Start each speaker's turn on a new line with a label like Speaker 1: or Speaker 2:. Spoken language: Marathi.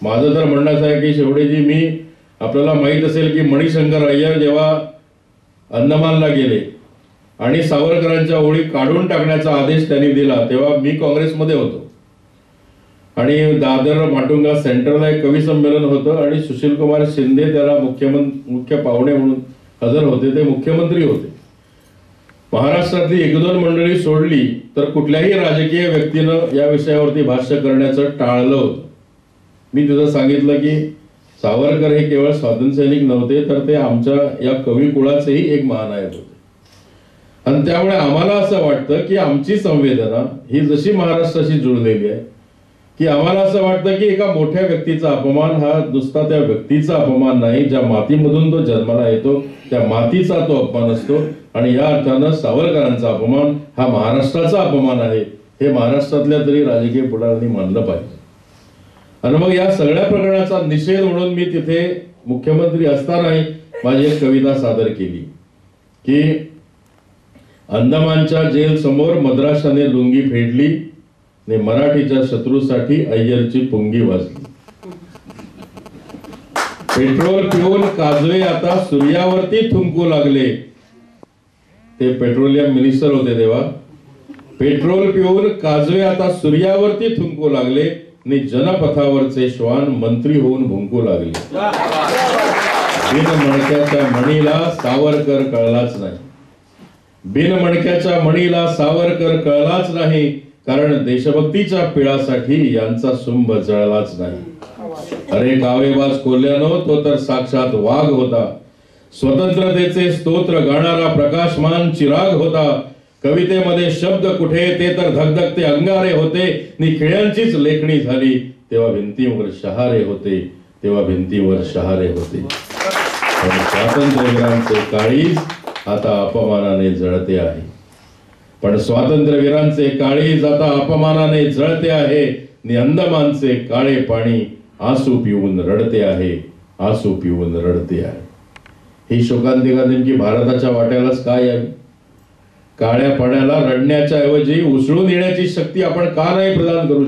Speaker 1: माझं तर म्हणणं असं आहे की शेवटेजी मी आपल्याला माहीत असेल की मणिशंकर अय्यर जेव्हा अंदमानला गेले आणि सावरकरांच्या ओळी काढून टाकण्याचा आदेश त्यांनी दिला तेव्हा मी काँग्रेसमध्ये होतो आणि दादर माटुंगा सेंटरला एक कवी संमेलन होतं आणि सुशीलकुमार शिंदे त्याला मुख्य पाहुणे म्हणून हजर होते. ते मुख्यमंत्री होते. महाराष्ट्रातली एक दोन मंडळी सोडली तर कुठल्याही राजकीय व्यक्तीनं या विषयावरती भाष्य करण्याचं टाळलं होतं. मी तिथं सांगितलं की सावरकर हे केवळ स्वातंत्र्यसैनिक नव्हते तर ते आमच्या या कवी कुळाचेही एक महानायक होते आणि त्यामुळे आम्हाला असं वाटतं की आमची संवेदना ही जशी महाराष्ट्राशी जुळलेली आहे की आम्हाला असं वाटतं की एका मोठ्या व्यक्तीचा अपमान हा नुसता त्या व्यक्तीचा अपमान नाही, ज्या मातीमधून तो जन्माला येतो त्या मातीचा तो अपमान असतो आणि या अर्थानं सावरकरांचा अपमान हा महाराष्ट्राचा अपमान आहे हे महाराष्ट्रातल्या तरी राजकीय पुढाऱ्यांनी मानलं पाहिजे. आणि मग या सगळ्या प्रकरणाचा निषेध म्हणून मी तिथे मुख्यमंत्री असतानाही माझी एक कविता सादर केली की अंदमानच्या जेल समोर मद्राशाने लुंगी फेडली ने मराठीच्या शत्रूसाठी अय्यरची पुंगी वाजली. पेट्रोल पिऊन काजवे आता सूर्यावरती थुंकू लागले. ते पेट्रोलियम मिनिस्टर होते तेव्हा. पेट्रोल पिऊन काजवे आता सूर्यावरती थुंकू लागले ने जनपथावरचे श्वान मंत्री होऊन भुंकू लागले. बिनमणक्याच्या मणीला सावरकर कळलाच नाही. बिनमणक्याच्या मणीला सावरकर कळलाच नाही कारण देशभक्तीच्या पिळासाठी यांचा सुंभ जळलाच नाही. अरे कावेबाज कोल्ह्यानो तो तर साक्षात वाघ होता. स्वतंत्रतेचे स्तोत्र गाणारा प्रकाशमान चिराग होता. कवितेमध्ये शब्द कुठे ते तर धगधगते अंगारे होते. नि खिळ्यांचीच लेखणी झाली तेव्हा भिंतीवर शहारे होते. तेव्हा भिंतीवर शहारे होते. स्वातंत्र्यवीरांचे काळीज आता अपमानाने जळते आहे. पण स्वातंत्र्यवीरांचे काळीज आता अपमानाने जळते आहे. नि अंदमानचे काळे पाणी आसू पिऊन रडते आहे. आसू पिऊन रडते आहे. ही शोकांतिका नेमकी भारताच्या वाट्यालाच का यावी? काळ्या पाण्याला रडण्याच्या ऐवजी उसळून येण्याची शक्ती आपण का नाही प्रदान करू शकत?